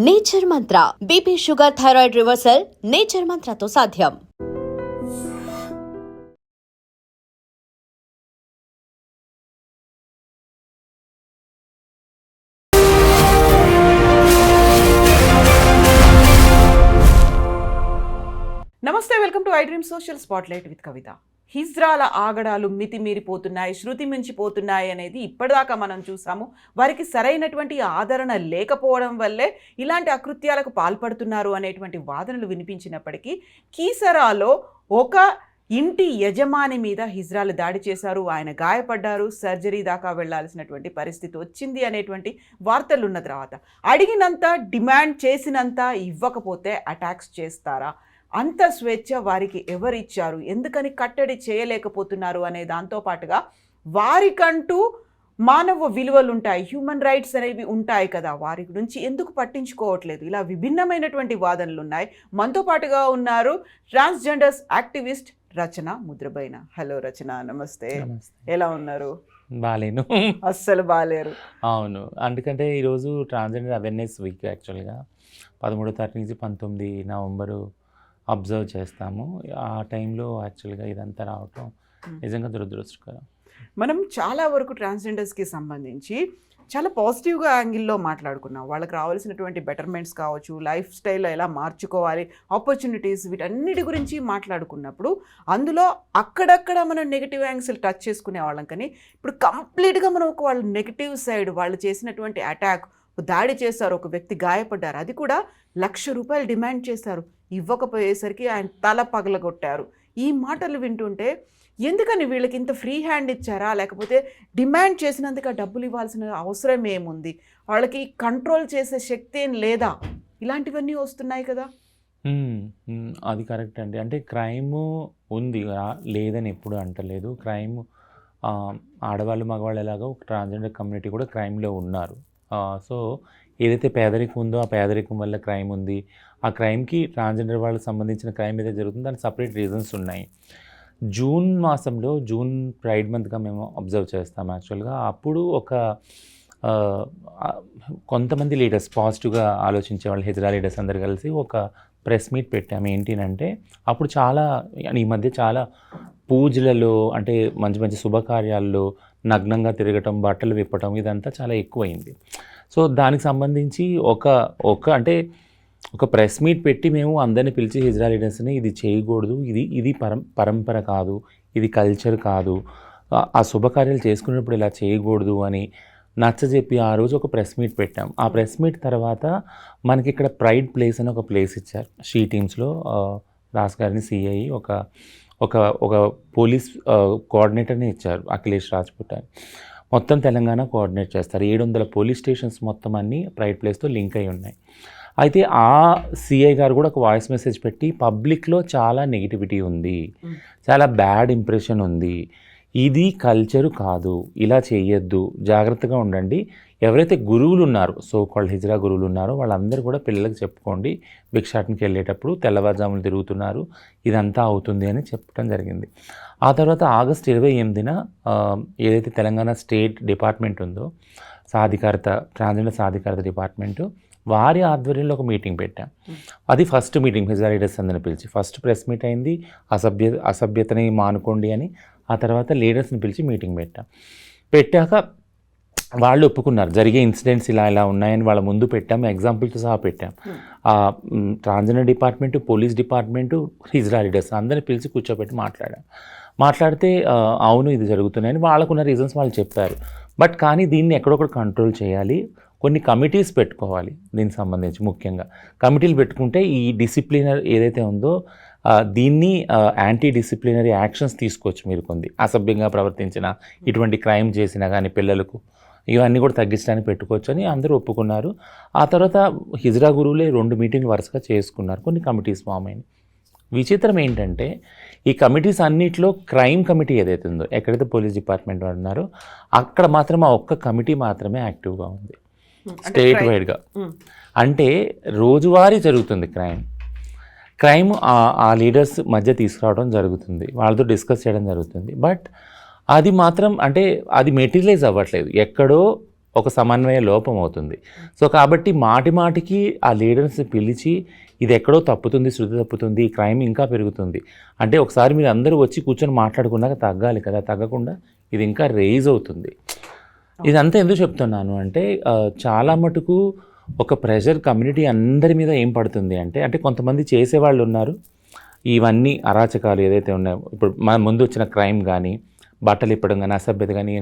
Nature Mantra BP sugar thyroid reversal nature మంత్రతో సాధ్యం. నమస్తే, welcome to iDream social spotlight with Kavitha. హిజ్రాల ఆగడాలు మితిమీరిపోతున్నాయి, శృతి మించిపోతున్నాయి అనేది ఇప్పటిదాకా మనం చూసాము. వారికి సరైనటువంటి ఆదరణ లేకపోవడం వల్లే ఇలాంటి అకృత్యాలకు పాల్పడుతున్నారు అనేటువంటి వాదనలు వినిపించినప్పటికీ కీసరాలో ఒక ఇంటి యజమాని మీద హిజ్రాలు దాడి చేశారు, ఆయన గాయపడ్డారు, సర్జరీ దాకా వెళ్లాల్సినటువంటి పరిస్థితి వచ్చింది అనేటువంటి వార్తలు ఉన్న తర్వాత అడిగినంత డిమాండ్ చేసినంత ఇవ్వకపోతే అటాక్స్ చేస్తారా? అంత స్వేచ్ఛ వారికి ఎవరిచ్చారు? ఎందుకని కట్టడి చేయలేకపోతున్నారు అనే దాంతోపాటుగా వారికంటూ మానవ విలువలు ఉంటాయి, హ్యూమన్ రైట్స్ అనేవి ఉంటాయి కదా, వారి గురించి ఎందుకు పట్టించుకోవట్లేదు? ఇలా విభిన్నమైనటువంటి వాదనలు ఉన్నాయి. మనతో పాటుగా ఉన్నారు ట్రాన్స్జెండర్స్ యాక్టివిస్ట్ రచన ముద్రబైన. హలో రచన, నమస్తే. ఎలా ఉన్నారు? బాలేను, అస్సలు బాలేరు. అవును, అందుకంటే ఈరోజు ట్రాన్స్జెండర్ అవేర్నెస్ వీక్. యాక్చువల్గా 13వ తారీఖు నుంచి 19 నవంబరు అబ్జర్వ్ చేస్తాము. ఆ టైంలో యాక్చువల్గా ఇదంతా రావటం నిజంగా దురదృష్టకరం. మనం చాలా వరకు ట్రాన్స్జెండర్స్కి సంబంధించి చాలా పాజిటివ్గా యాంగిల్లో మాట్లాడుకున్నాం. వాళ్ళకి రావాల్సినటువంటి బెటర్మెంట్స్ కావచ్చు, లైఫ్ స్టైల్లో ఎలా మార్చుకోవాలి, ఆపర్చునిటీస్, వీటన్నిటి గురించి మాట్లాడుకున్నప్పుడు అందులో అక్కడక్కడ మనం నెగిటివ్ యాంగిల్స్ టచ్ చేసుకునే వాళ్ళం. కానీ ఇప్పుడు కంప్లీట్గా మనం ఒక వాళ్ళ నెగిటివ్ సైడ్, వాళ్ళు చేసినటువంటి అటాక్, దాడి చేశారు, ఒక వ్యక్తి గాయపడ్డారు, అది కూడా ₹1,00,000 డిమాండ్ చేశారు, ఇవ్వకపోయేసరికి ఆయన తల పగలగొట్టారు. ఈ మాటలు వింటుంటే ఎందుకని వీళ్ళకి ఇంత ఫ్రీ హ్యాండ్ ఇచ్చారా, లేకపోతే డిమాండ్ చేసినందుకు డబ్బులు ఇవ్వాల్సిన అవసరం ఏముంది? వాళ్ళకి కంట్రోల్ చేసే శక్తి ఏం లేదా? ఇలాంటివన్నీ వస్తున్నాయి కదా. అది కరెక్ట్ అండి. అంటే క్రైము ఉంది, లేదని ఎప్పుడు అంటలేదు. క్రైమ్ ఆడవాళ్ళు మగవాళ్ళు ఎలాగో ట్రాన్స్జెండర్ కమ్యూనిటీ కూడా క్రైమ్లో ఉన్నారు. సో ఏదైతే పేదరికం ఉందో ఆ పేదరికం వల్ల క్రైమ్ ఉంది. ఆ క్రైమ్కి ట్రాన్స్జెండర్ వాళ్ళకి సంబంధించిన క్రైమ్ ఏదైతే జరుగుతుందో దానికి సపరేట్ రీజన్స్ ఉన్నాయి. జూన్ మాసంలో, జూన్ ప్రైడ్ మంత్గా మేము అబ్జర్వ్ చేస్తాం. యాక్చువల్గా అప్పుడు ఒక కొంతమంది లీడర్స్, పాజిటివ్గా ఆలోచించే వాళ్ళు, హిజ్రా లీడర్స్ అందరు కలిసి ఒక ప్రెస్ మీట్ పెట్టాము. ఏంటినంటే అప్పుడు చాలా, ఈ మధ్య చాలా పూజలలో, అంటే మంచి మంచి శుభకార్యాల్లో నగ్నంగా తిరగటం, బట్టలు విప్పటం, ఇదంతా చాలా ఎక్కువైంది. సో దానికి సంబంధించి అంటే ఒక ప్రెస్ మీట్ పెట్టి మేము అందరిని పిలిచి హిజ్రా లీడర్స్ని, ఇది చేయకూడదు, ఇది పరంపర కాదు, ఇది కల్చర్ కాదు, ఆ శుభకార్యాలు చేసుకున్నప్పుడు ఇలా చేయకూడదు అని నచ్చజెప్పి ఆ రోజు ఒక ప్రెస్ మీట్ పెట్టాం. ఆ ప్రెస్ మీట్ తర్వాత మనకి ఇక్కడ ప్రైడ్ ప్లేస్ అని ఒక ప్లేస్ ఇచ్చారు. షీ టీమ్స్లో రాస్ గారిని సిఐ, ఒక పోలీస్ కోఆర్డినేటర్ని ఇచ్చారు, అఖిలేష్ రాజ్పుట్ అని. మొత్తం తెలంగాణ కోఆర్డినేట్ చేస్తారు. 700 పోలీస్ స్టేషన్స్ మొత్తం అన్నీ ప్రైడ్ ప్లేస్తో లింక్ అయి ఉన్నాయి. అయితే ఆ సిఐ గారు కూడా ఒక వాయిస్ మెసేజ్ పెట్టి, పబ్లిక్లో చాలా నెగిటివిటీ ఉంది, చాలా బ్యాడ్ ఇంప్రెషన్ ఉంది, ఇది కల్చరు కాదు, ఇలా చేయొద్దు, జాగ్రత్తగా ఉండండి. ఎవరైతే గురువులు ఉన్నారో, సో కాల్డ్ హిజ్రా గురువులు ఉన్నారో వాళ్ళందరూ కూడా పిల్లలకు చెప్పుకోండి, భిక్షాటనకి వెళ్ళేటప్పుడు తెల్లవారుజాములు తిరుగుతున్నారు, ఇదంతా అవుతుంది అని చెప్పడం జరిగింది. ఆ తర్వాత ఆగస్టు 28న ఏదైతే తెలంగాణ స్టేట్ డిపార్ట్మెంట్ ఉందో, సాధికారత, ట్రాన్స్జెండర్ సాధికారత డిపార్ట్మెంటు, వారి ఆధ్వర్యంలో ఒక మీటింగ్ పెట్టాం. అది ఫస్ట్ మీటింగ్, హిజ్రా లీడర్స్ అందరిని పిలిచి ఫస్ట్ ప్రెస్ మీట్ అయింది. అసభ్యతని మానుకోండి అని. ఆ తర్వాత లీడర్స్ని పిలిచి మీటింగ్ పెట్టాక వాళ్ళు ఒప్పుకున్నారు, జరిగే ఇన్సిడెంట్స్ ఇలా ఉన్నాయని వాళ్ళ ముందు పెట్టాము, ఎగ్జాంపుల్తో సహా పెట్టాం. Transgender department, police department, hijra leaders అందరిని పిలిచి కూర్చోబెట్టి మాట్లాడితే అవును ఇది జరుగుతున్నాయని వాళ్ళకున్న రీజన్స్ వాళ్ళు చెప్పారు. బట్ కానీ దీన్ని ఎక్కడొక్కడ కంట్రోల్ చేయాలి, కొన్ని కమిటీస్ పెట్టుకోవాలి. దీనికి సంబంధించి ముఖ్యంగా కమిటీలు పెట్టుకుంటే ఈ డిసిప్లినర్ ఏదైతే ఉందో దీన్ని యాంటీ డిసిప్లినరీ యాక్షన్స్ తీసుకోవచ్చు. మీరు కొన్ని అసభ్యంగా ప్రవర్తించిన, ఇటువంటి క్రైమ్ చేసినా కానీ పిల్లలకు, ఇవన్నీ కూడా తగ్గించడానికి పెట్టుకోవచ్చు అని అందరూ ఒప్పుకున్నారు. ఆ తర్వాత హిజ్రా గురువులే 2 మీటింగ్లు వరుసగా చేసుకున్నారు, కొన్ని కమిటీస్ ఫామ్ అయినాయి. విచిత్రం ఏంటంటే ఈ కమిటీస్ అన్నిట్లో క్రైమ్ కమిటీ ఏదైతే ఉందో, ఎక్కడైతే పోలీస్ డిపార్ట్మెంట్ వాడు ఉన్నారో అక్కడ మాత్రం ఆ ఒక్క కమిటీ మాత్రమే యాక్టివ్గా ఉంది స్టేట్ వైడ్గా. అంటే రోజువారీ జరుగుతుంది క్రైమ్ ఆ లీడర్స్ మధ్య తీసుకురావడం జరుగుతుంది, వాళ్ళతో డిస్కస్ చేయడం జరుగుతుంది. బట్ అది మాత్రం అంటే అది మెటీరియలైజ్ అవ్వట్లేదు. ఎక్కడో ఒక సమన్వయ లోపం అవుతుంది. సో కాబట్టి మాటికి ఆ లీడర్స్ని పిలిచి ఇది ఎక్కడో తప్పుతుంది, శృతి తప్పుతుంది, ఈ క్రైమ్ ఇంకా పెరుగుతుంది అంటే ఒకసారి మీరు అందరూ వచ్చి కూర్చొని మాట్లాడుకున్నాక తగ్గాలి కదా, తగ్గకుండా ఇది ఇంకా రేజ్ అవుతుంది. ఇదంతా ఎందుకు చెప్తున్నాను అంటే చాలా మటుకు ఒక ప్రెషర్ కమ్యూనిటీ అందరి మీద ఏం పడుతుంది అంటే కొంతమంది చేసేవాళ్ళు ఉన్నారు, ఇవన్నీ అరాచకాలు ఏదైతే ఉన్నాయో ఇప్పుడు మన ముందు వచ్చిన క్రైమ్ కానీ బట్టలు ఇప్పడం కానీ అసభ్యత కానీ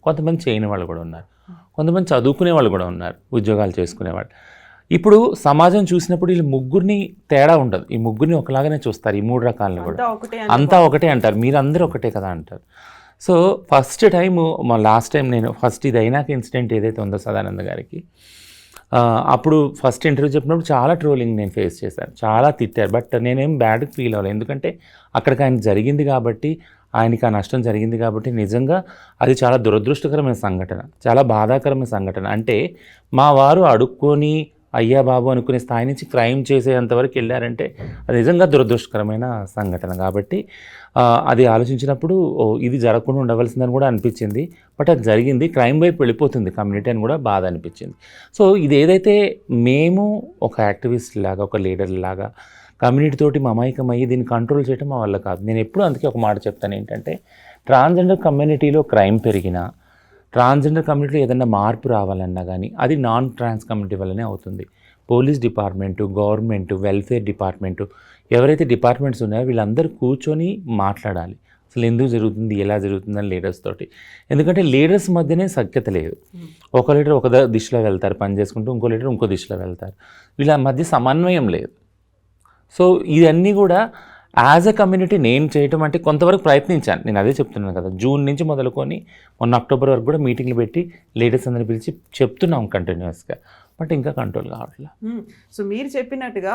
కొంతమంది చేయని వాళ్ళు కూడా ఉన్నారు, కొంతమంది చదువుకునే వాళ్ళు కూడా ఉన్నారు, ఉద్యోగాలు చేసుకునేవాళ్ళు. ఇప్పుడు సమాజం చూసినప్పుడు వీళ్ళు ముగ్గురిని తేడా ఉండదు, ఈ ముగ్గురిని ఒకలాగానే చూస్తారు, ఈ 3 రకాలని కూడా అంతా ఒకటే అంటారు, మీరందరూ ఒకటే కదా అంటారు. So first time last time నేను ఫస్ట్ ఇది అయినాక ఇన్సిడెంట్ ఏదైతే ఉందో సదానంద గారికి అప్పుడు ఫస్ట్ ఇంటర్వ్యూ చెప్పినప్పుడు చాలా ట్రోలింగ్ నేను ఫేస్ చేశాను, చాలా తిట్టారు. బట్ నేనేం బ్యాడ్గా ఫీల్ అవ్వలేదు, ఎందుకంటే అక్కడికి ఆయన జరిగింది కాబట్టి, ఆయనకి ఆ నష్టం జరిగింది కాబట్టి నిజంగా అది చాలా దురదృష్టకరమైన సంఘటన, చాలా బాధాకరమైన సంఘటన. అంటే మా వారు అడుక్కొని అయ్యా బాబు అనుకునే స్థాయి నుంచి క్రైమ్ చేసేంతవరకు వెళ్ళారంటే అది నిజంగా దురదృష్టకరమైన సంఘటన. కాబట్టి అది ఆలోచించినప్పుడు ఇది జరగకుండా ఉండవలసిందని కూడా అనిపించింది. బట్ అది జరిగింది, క్రైమ్ వైపు వెళ్ళిపోతుంది కమ్యూనిటీ అని కూడా బాధ అనిపించింది. సో ఇది ఏదైతే మేము ఒక యాక్టివిస్ట్ లాగా, ఒక లీడర్ లాగా కమ్యూనిటీ తోటి మమైకమయ్యి దీన్ని కంట్రోల్ చేయడం మా వల్ల కాదు. నేను ఎప్పుడూ అందుకే ఒక మాట చెప్తాను ఏంటంటే, ట్రాన్స్జెండర్ కమ్యూనిటీలో క్రైమ్ పెరిగినా, ట్రాన్స్జెండర్ కమ్యూనిటీలో ఏదైనా మార్పు రావాలన్నా కానీ అది నాన్ ట్రాన్స్ కమ్యూనిటీ వల్లనే అవుతుంది. Police department, government, welfare department, ఎవరైతే డిపార్ట్మెంట్స్ ఉన్నాయో వీళ్ళందరూ కూర్చొని మాట్లాడాలి, అసలు ఎందుకు జరుగుతుంది, ఎలా జరుగుతుందని లీడర్స్ తోటి. ఎందుకంటే లీడర్స్ మధ్యనే సఖ్యత లేదు, ఒక లీడర్ ఒక దిశలో వెళ్తారు పని చేసుకుంటూ, ఇంకో లీడర్ ఇంకో దిశలో వెళ్తారు, వీళ్ళ మధ్య సమన్వయం లేదు. సో ఇవన్నీ కూడా యాజ్ ఎ కమ్యూనిటీ నేను చేయటం అంటే కొంతవరకు ప్రయత్నించాను, నేను అదే చెప్తున్నాను కదా, జూన్ నుంచి మొదలుకొని మొన్న అక్టోబర్ వరకు కూడా మీటింగ్లు పెట్టి లీడర్స్ అందరిని పిలిచి చెప్తున్నాం కంటిన్యూస్గా, బట్ ఇంకా కంట్రోల్ కావట్లేదు. సో మీరు చెప్పినట్టుగా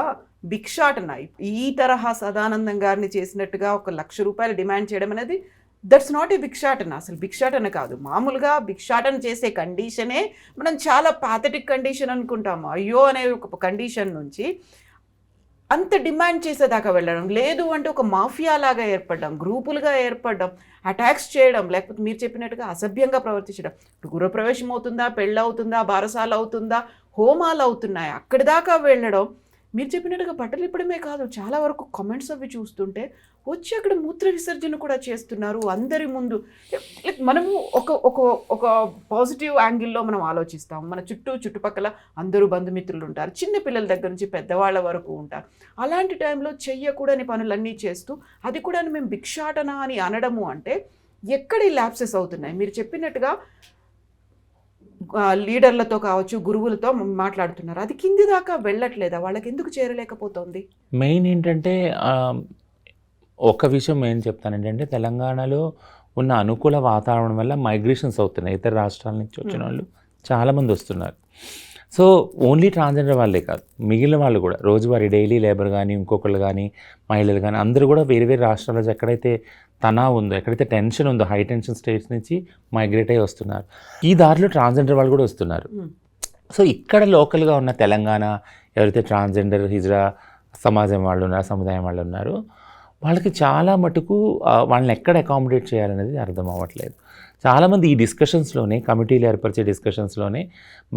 భిక్షాటన ఈ తరహా సదానందం గారిని చేసినట్టుగా ₹1,00,000 డిమాండ్ చేయడం అనేది దట్స్ నాట్ ఏ భిక్షాటన, అసలు భిక్షాటన కాదు. మామూలుగా భిక్షాటన చేసే కండిషనే మనం చాలా పాథటిక్ కండిషన్ అనుకుంటాము, అయ్యో అనే ఒక కండిషన్ నుంచి అంత డిమాండ్ చేసేదాకా వెళ్ళడం, లేదు అంటే ఒక మాఫియా లాగా ఏర్పడడం, గ్రూపులుగా ఏర్పడడం, అటాక్స్ చేయడం, లేకపోతే మీరు చెప్పినట్టుగా అసభ్యంగా ప్రవర్తించడం. గృహప్రవేశం అవుతుందా, పెళ్ళి అవుతుందా, బారసాలు అవుతుందా, హోమాలు అవుతున్నాయి, అక్కడి దాకా వెళ్ళడం. మీరు చెప్పినట్టుగా బట్టలు ఇప్పడమే కాదు, చాలా వరకు కామెంట్స్ అవి చూస్తుంటే వచ్చి అక్కడ మూత్ర విసర్జన కూడా చేస్తున్నారు అందరి ముందు. లైక్ మనము ఒక పాజిటివ్ యాంగిల్లో మనం ఆలోచిస్తాం, మన చుట్టుపక్కల అందరూ బంధుమిత్రులు ఉంటారు, చిన్న పిల్లల దగ్గర నుంచి పెద్దవాళ్ళ వరకు ఉంటారు. అలాంటి టైంలో చెయ్యకూడని పనులన్నీ చేస్తూ అది కూడా మేము భిక్షాటన అని అనడము అంటే ఎక్కడ ఈ ల్యాప్సెస్ అవుతున్నాయి? మీరు చెప్పినట్టుగా లీడర్లతో కావచ్చు, గురువులతో మాట్లాడుతున్నారు, అది కింది దాకా వెళ్ళట్లేదా? వాళ్ళకి ఎందుకు చేరలేకపోతుంది? మెయిన్ ఏంటంటే ఒక విషయం ఏం చెప్తాను ఏంటంటే, తెలంగాణలో ఉన్న అనుకూల వాతావరణం వల్ల మైగ్రేషన్స్ అవుతున్నాయి, ఇతర రాష్ట్రాల నుంచి వచ్చిన వాళ్ళు చాలామంది వస్తున్నారు. సో ఓన్లీ ట్రాన్స్జెండర్ వాళ్ళే కాదు, మిగిలిన వాళ్ళు కూడా రోజువారీ డైలీ లేబర్ కానీ, ఇంకొకళ్ళు కానీ, మహిళలు కానీ అందరూ కూడా వేరే రాష్ట్రాల్లో ఎక్కడైతే తనావ్ ఉందో, ఎక్కడైతే టెన్షన్ ఉందో, హై టెన్షన్ స్టేట్స్ నుంచి మైగ్రేట్ అయ్యి వస్తున్నారు. ఈ దారిలో ట్రాన్స్జెండర్ వాళ్ళు కూడా వస్తున్నారు. సో ఇక్కడ లోకల్గా ఉన్న తెలంగాణ ఎవరైతే ట్రాన్స్జెండర్ హిజ్రా సమాజం వాళ్ళు ఉన్నారు, సముదాయం వాళ్ళు ఉన్నారో వాళ్ళకి చాలా మటుకు వాళ్ళని ఎక్కడ అకామిడేట్ చేయాలనేది అర్థం అవ్వట్లేదు. చాలామంది ఈ డిస్కషన్స్లోనే, కమిటీలు ఏర్పరిచే డిస్కషన్స్లోనే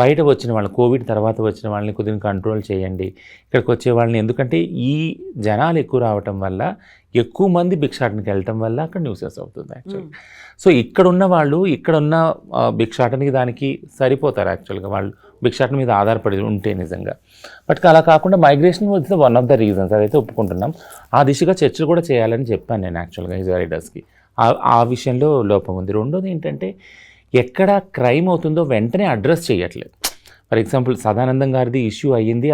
బయట వచ్చిన వాళ్ళు, కోవిడ్ తర్వాత వచ్చిన వాళ్ళని కొద్దిగా కంట్రోల్ చేయండి, ఇక్కడికి వచ్చే వాళ్ళని, ఎందుకంటే ఈ జనాలు ఎక్కువ రావటం వల్ల, ఎక్కువ మంది భిక్షాటనకి వెళ్ళటం వల్ల అక్కడ న్యూసెస్ అవుతుంది యాక్చువల్గా. సో ఇక్కడున్న వాళ్ళు ఇక్కడున్న భిక్షాటనకి దానికి సరిపోతారు యాక్చువల్గా, వాళ్ళు భిక్షాటన మీద ఆధారపడి ఉంటే నిజంగా. బట్ అలా కాకుండా migration was one of the reasons, అదైతే ఒప్పుకుంటున్నాం. ఆ దిశగా చర్చలు కూడా చేయాలని చెప్పాను నేను యాక్చువల్గా హిజ్రా లీడర్స్కి. ఆ విషయంలో లోపం ఉంది. రెండోది ఏంటంటే, ఎక్కడ క్రైమ్ అవుతుందో వెంటనే అడ్రస్ చేయట్లేదు. ఫర్ ఎగ్జాంపుల్ సదానందం గారిది ఇష్యూ అయ్యింది,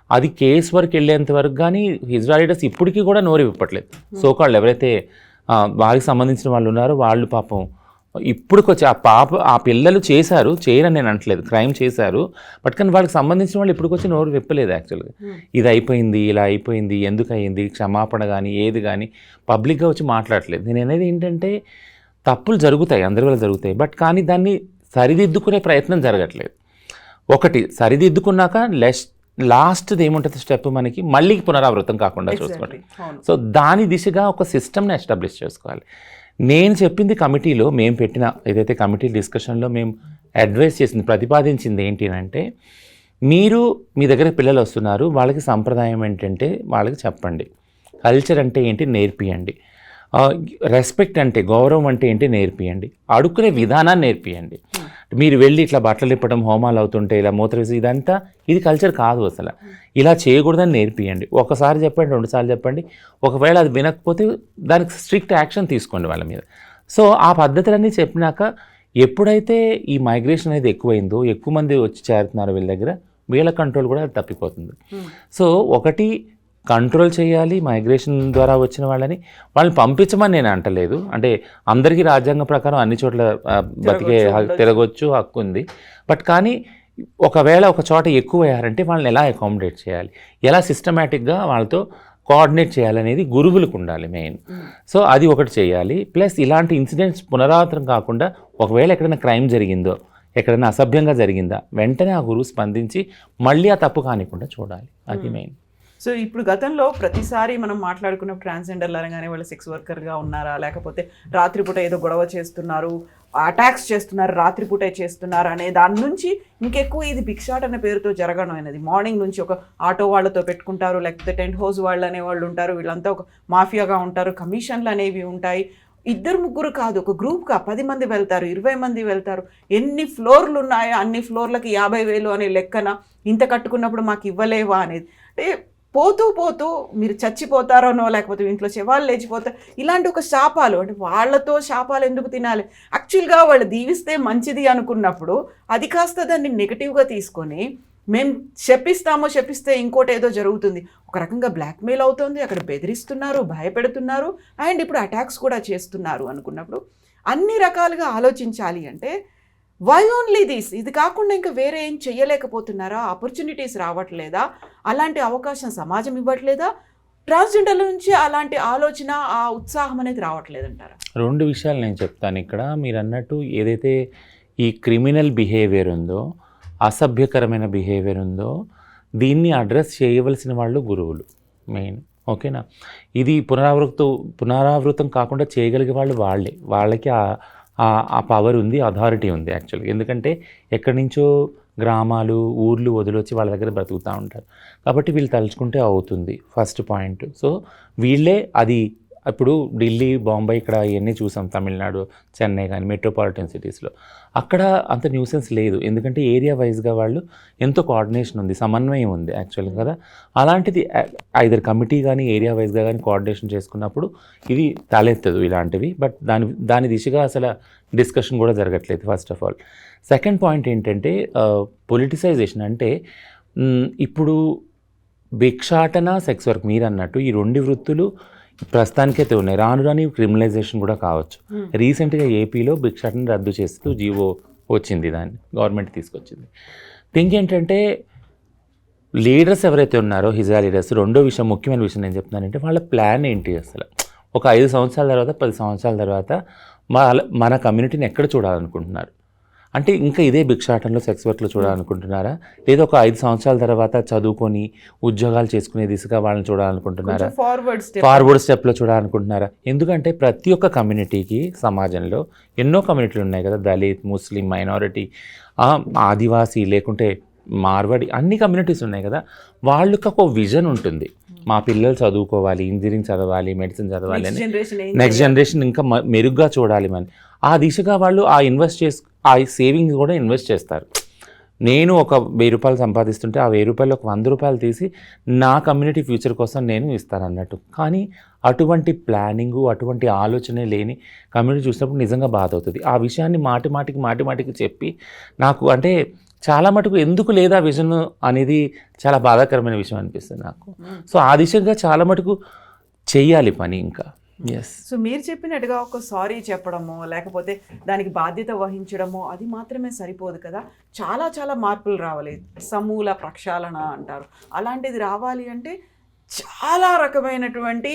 అది కేసు వరకు వెళ్ళేంత వరకు కానీ హిజ్రా లీడర్స్ ఇప్పటికీ కూడా నోరు ఇవ్వట్లేదు. సోకాళ్ళు ఎవరైతే వారికి సంబంధించిన వాళ్ళు ఉన్నారో వాళ్ళు పాపం ఇప్పుడుకొచ్చి ఆ పిల్లలు చేయరని నేను అనట్లేదు, క్రైమ్ చేశారు, బట్ కానీ వాళ్ళకి సంబంధించిన వాళ్ళు ఇప్పటికొచ్చి నోరు విప్పలేదు యాక్చువల్గా. ఇది అయిపోయింది, ఇలా అయిపోయింది, ఎందుకు అయ్యింది, క్షమాపణ కానీ ఏది కానీ పబ్లిక్గా వచ్చి మాట్లాడలేదు. నేను అనేది ఏంటంటే, తప్పులు జరుగుతాయి, అందరి వల్ల జరుగుతాయి, బట్ కానీ దాన్ని సరిదిద్దుకునే ప్రయత్నం జరగట్లేదు. ఒకటి సరిదిద్దుకున్నాక లాస్ట్ది ఏముంటుంది స్టెప్, మనకి మళ్ళీ పునరావృతం కాకుండా చూసుకోండి. సో దాని దిశగా ఒక సిస్టమ్ని ఎస్టాబ్లిష్ చేసుకోవాలి. నేను చెప్పింది కమిటీలో మేము పెట్టిన ఏదైతే కమిటీ డిస్కషన్లో మేము అడ్వైస్ చేసింది, ప్రతిపాదించింది ఏంటి అంటే, మీరు మీ దగ్గర పిల్లలు వస్తున్నారు, వాళ్ళకి సంప్రదాయం ఏంటంటే వాళ్ళకి చెప్పండి, కల్చర్ అంటే ఏంటి నేర్పియండి, రెస్పెక్ట్ అంటే గౌరవం అంటే ఏంటి నేర్పియండి, అడుక్కునే విధానాన్ని నేర్పియండి. మీరు వెళ్ళి ఇట్లా బట్టలు ఇప్పడం, హోమాలు అవుతుంటే ఇలా మూత్రవేసి ఇదంతా ఇది కల్చర్ కాదు, అసలు ఇలా చేయకూడదని నేర్పియండి. ఒకసారి చెప్పండి, 2 సార్లు చెప్పండి, ఒకవేళ అది వినకపోతే దానికి స్ట్రిక్ట్ యాక్షన్ తీసుకోండి వాళ్ళ మీద. సో ఆ పద్ధతులన్నీ చెప్పినాక ఎప్పుడైతే ఈ మైగ్రేషన్ అనేది ఎక్కువైందో, ఎక్కువ మంది వచ్చి చేరుతున్నారు వీళ్ళ దగ్గర, వీళ్ళ కంట్రోల్ కూడా తప్పిపోతుంది. సో ఒకటి కంట్రోల్ చేయాలి మైగ్రేషన్ ద్వారా వచ్చిన వాళ్ళని పంపించమని నేను అంటలేదు. అంటే అందరికీ రాజ్యాంగ ప్రకారం అన్ని చోట్ల బతికే తిరగొచ్చు, హక్కు ఉంది. బట్ కానీ ఒకవేళ ఒక చోట ఎక్కువ అయ్యారంటే వాళ్ళని ఎలా అకామిడేట్ చేయాలి, ఎలా సిస్టమేటిక్గా వాళ్ళతో కోఆర్డినేట్ చేయాలనేది గురువులకు ఉండాలి మెయిన్. సో అది ఒకటి చేయాలి. ప్లస్ ఇలాంటి ఇన్సిడెంట్స్ పునరావృతం కాకుండా ఒకవేళ ఎక్కడైనా క్రైమ్ జరిగిందో, ఎక్కడైనా అసభ్యంగా జరిగిందా, వెంటనే ఆ గురువు స్పందించి మళ్ళీ ఆ తప్పు కానికుండా చూడాలి, అది మెయిన్. సో ఇప్పుడు గతంలో ప్రతిసారి మనం మాట్లాడుకున్న ట్రాన్స్జెండర్లు అనగానే వాళ్ళు సెక్స్ వర్కర్గా ఉన్నారా, లేకపోతే రాత్రిపూట ఏదో గొడవ చేస్తున్నారు, అటాక్స్ చేస్తున్నారు, రాత్రిపూటే చేస్తున్నారు అనే దాని నుంచి ఇంకెక్కువ ఇది భిక్షాట్ అనే పేరుతో జరగడం అనేది. మార్నింగ్ నుంచి ఒక ఆటో వాళ్ళతో పెట్టుకుంటారు, లేకపోతే టెంట్ హౌస్ వాళ్ళు అనేవాళ్ళు ఉంటారు, వీళ్ళంతా ఒక మాఫియాగా ఉంటారు, కమిషన్లు అనేవి ఉంటాయి. 2-3 కాదు, ఒక గ్రూప్గా 10 మంది వెళ్తారు, 20 మంది వెళ్తారు. ఎన్ని ఫ్లోర్లు ఉన్నాయో అన్ని ఫ్లోర్లకి 50,000 అనే లెక్కన, ఇంత కట్టుకున్నప్పుడు మాకు ఇవ్వలేవా అనేది. అంటే పోతూ పోతూ మీరు చచ్చిపోతారోనో, లేకపోతే ఇంట్లో శవాలు లేచిపోతారు, ఇలాంటి ఒక శాపాలు. అంటే వాళ్ళతో శాపాలు ఎందుకు తినాలి? యాక్చువల్గా వాళ్ళు దీవిస్తే మంచిది అనుకున్నప్పుడు అది కాస్త దాన్ని నెగిటివ్గా తీసుకొని మేము శపిస్తే ఇంకోటి ఏదో జరుగుతుంది, ఒక రకంగా బ్లాక్మెయిల్ అవుతుంది, అక్కడ బెదిరిస్తున్నారు, భయపెడుతున్నారు, అండ్ ఇప్పుడు అటాక్స్ కూడా చేస్తున్నారు అనుకున్నప్పుడు అన్ని రకాలుగా ఆలోచించాలి. అంటే వై ఓన్లీ దిస్? ఇది కాకుండా ఇంకా వేరే ఏం చెయ్యలేకపోతున్నారా? ఆపర్చునిటీస్ రావట్లేదా? అలాంటి అవకాశం సమాజం ఇవ్వట్లేదా? ట్రాన్స్జెండర్ల నుంచి అలాంటి ఆలోచన, ఆ ఉత్సాహం అనేది రావట్లేదంటారా? 2 విషయాలు నేను చెప్తాను ఇక్కడ. మీరు అన్నట్టు ఏదైతే ఈ క్రిమినల్ బిహేవియర్ ఉందో, అసభ్యకరమైన బిహేవియర్ ఉందో, దీన్ని అడ్రస్ చేయవలసిన వాళ్ళు గురువులు మెయిన్. ఓకేనా? ఇది పునరావృతం కాకుండా చేయగలిగే వాళ్ళు వాళ్ళకి ఆ పవర్ ఉంది, అథారిటీ ఉంది యాక్చువల్గా. ఎందుకంటే ఎక్కడి నుంచో గ్రామాలు, ఊర్లు వదిలొచ్చి వాళ్ళ దగ్గర బ్రతుకుతూ ఉంటారు. కాబట్టి వీళ్ళు తలుచుకుంటే అవుతుంది, ఫస్ట్ పాయింట్. సో వీళ్ళే అది. ఇప్పుడు ఢిల్లీ, బాంబే ఇక్కడ ఇవన్నీ చూసాం, తమిళనాడు, చెన్నై కానీ మెట్రోపాలిటన్ సిటీస్లో అక్కడ అంత న్యూసెన్స్ లేదు. ఎందుకంటే ఏరియా వైజ్గా వాళ్ళు ఎంతో కోఆర్డినేషన్ ఉంది, సమన్వయం ఉంది యాక్చువల్గా కదా. అలాంటిది ఐదర్ కమిటీ కానీ ఏరియా వైజ్గా కానీ కోఆర్డినేషన్ చేసుకున్నప్పుడు ఇది తలెత్తదు ఇలాంటివి. బట్ దాని దిశగా అసలు డిస్కషన్ కూడా జరగట్లేదు first of all. Second point ఏంటంటే పొలిటిసైజేషన్. అంటే ఇప్పుడు భిక్షాటన, సెక్స్ వర్క్ మీరు అన్నట్టు ఈ 2 వృత్తులు ప్రస్తుతానికైతే ఉన్నాయి. రాని క్రిమినలైజేషన్ కూడా కావచ్చు. రీసెంట్గా ఏపీలో భిక్షాటన రద్దు చేస్తూ జీవో వచ్చింది, దాన్ని గవర్నమెంట్ తీసుకొచ్చింది. థింక్ ఏంటంటే లీడర్స్ ఎవరైతే ఉన్నారో, హిజ్రా లీడర్స్, రెండో విషయం, ముఖ్యమైన విషయం నేను చెప్తున్నానంటే వాళ్ళ ప్లాన్ ఏంటి అసలు. ఒక 5 సంవత్సరాల తర్వాత, 10 సంవత్సరాల తర్వాత మన కమ్యూనిటీని ఎక్కడ చూడాలనుకుంటున్నారు? అంటే ఇంకా ఇదే భిక్షాటనలో, సెక్స్ వర్క్లో చూడాలనుకుంటున్నారా? లేదా ఒక 5 సంవత్సరాల తర్వాత చదువుకొని ఉద్యోగాలు చేసుకునే దిశగా వాళ్ళని చూడాలనుకుంటున్నారా? ఫార్వర్డ్ స్టెప్లో చూడాలనుకుంటున్నారా? ఎందుకంటే ప్రతి ఒక్క కమ్యూనిటీకి సమాజంలో ఎన్నో కమ్యూనిటీలు ఉన్నాయి కదా, దళిత్, ముస్లిం, మైనారిటీ, ఆదివాసీ, లేకుంటే మార్వాడి, అన్ని కమ్యూనిటీస్ ఉన్నాయి కదా. వాళ్ళకి ఒక విజన్ ఉంటుంది, మా పిల్లలు చదువుకోవాలి, ఇంజనీరింగ్ చదవాలి, మెడిసిన్ చదవాలి అని, నెక్స్ట్ జనరేషన్ ఇంకా మెరుగ్గా చూడాలి అని. ఆ దిశగా వాళ్ళు ఆ సేవింగ్ కూడా ఇన్వెస్ట్ చేస్తారు. నేను ఒక 1000 రూపాయలు సంపాదిస్తుంటే ఆ 1000 రూపాయలు ఒక 100 రూపాయలు తీసి నా కమ్యూనిటీ ఫ్యూచర్ కోసం నేను ఇస్తాను అన్నట్టు. కానీ అటువంటి ప్లానింగు, అటువంటి ఆలోచనే లేని కమ్యూనిటీ చూసినప్పుడు నిజంగా బాధ అవుతుంది. ఆ విషయాన్ని మాటిమాటికి చెప్పి నాకు అంటే చాలా మటుకు ఎందుకు లేదా విజన్ అనేది చాలా బాధాకరమైన విషయం అనిపిస్తుంది నాకు. సో ఆ దిశగా చాలా మటుకు చెయ్యాలి పని ఇంకా. ఎస్. సో మీరు చెప్పినట్టుగా ఒక సారీ చెప్పడమో, లేకపోతే దానికి బాధ్యత వహించడమో అది మాత్రమే సరిపోదు కదా. చాలా మార్పులు రావాలి. సమూల ప్రక్షాళన అంటారు. అలాంటిది రావాలి అంటే చాలా రకమైనటువంటి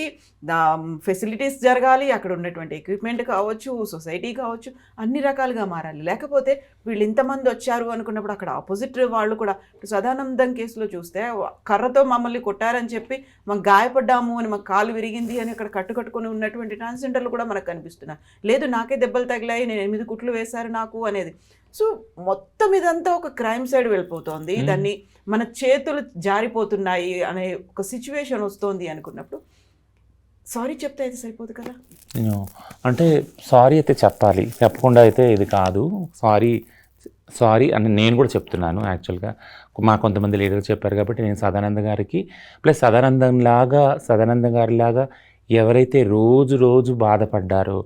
ఫెసిలిటీస్ జరగాలి, అక్కడ ఉన్నటువంటి ఎక్విప్మెంట్ కావచ్చు, సొసైటీ కావచ్చు, అన్ని రకాలుగా మారాలి. లేకపోతే వీళ్ళు ఇంతమంది వచ్చారు అనుకున్నప్పుడు అక్కడ ఆపోజిట్ వాళ్ళు కూడా, సదానందం కేసులో చూస్తే కర్రతో మమ్మల్ని కొట్టారని చెప్పి మాకు గాయపడ్డాము అని, మాకు కాలు విరిగింది అని అక్కడ కట్టుకొని ఉన్నటువంటి ట్రాన్స్జెండర్లు కూడా మనకు కనిపిస్తున్నారు. లేదు నాకే దెబ్బలు తగిలాయి, నేను 8 కుట్లు వేశారు నాకు అనేది. సో మొత్తం ఇదంతా ఒక క్రైమ్ సైడ్ వెళ్ళిపోతుంది, దాన్ని మన చేతులు జారిపోతున్నాయి అనే ఒక సిచ్యువేషన్ వస్తుంది అనుకున్నప్పుడు సారీ చెప్తే అయితే సరిపోదు కదా. అంటే సారీ అయితే చెప్పాలి, చెప్పకుండా అయితే ఇది కాదు. సారీ అని నేను కూడా చెప్తున్నాను. యాక్చువల్గా మా కొంతమంది లీడర్లు చెప్పారు కాబట్టి నేను సదానంద గారికి ప్లస్ సదానంద గారిలాగా ఎవరైతే రోజు బాధపడ్డారో,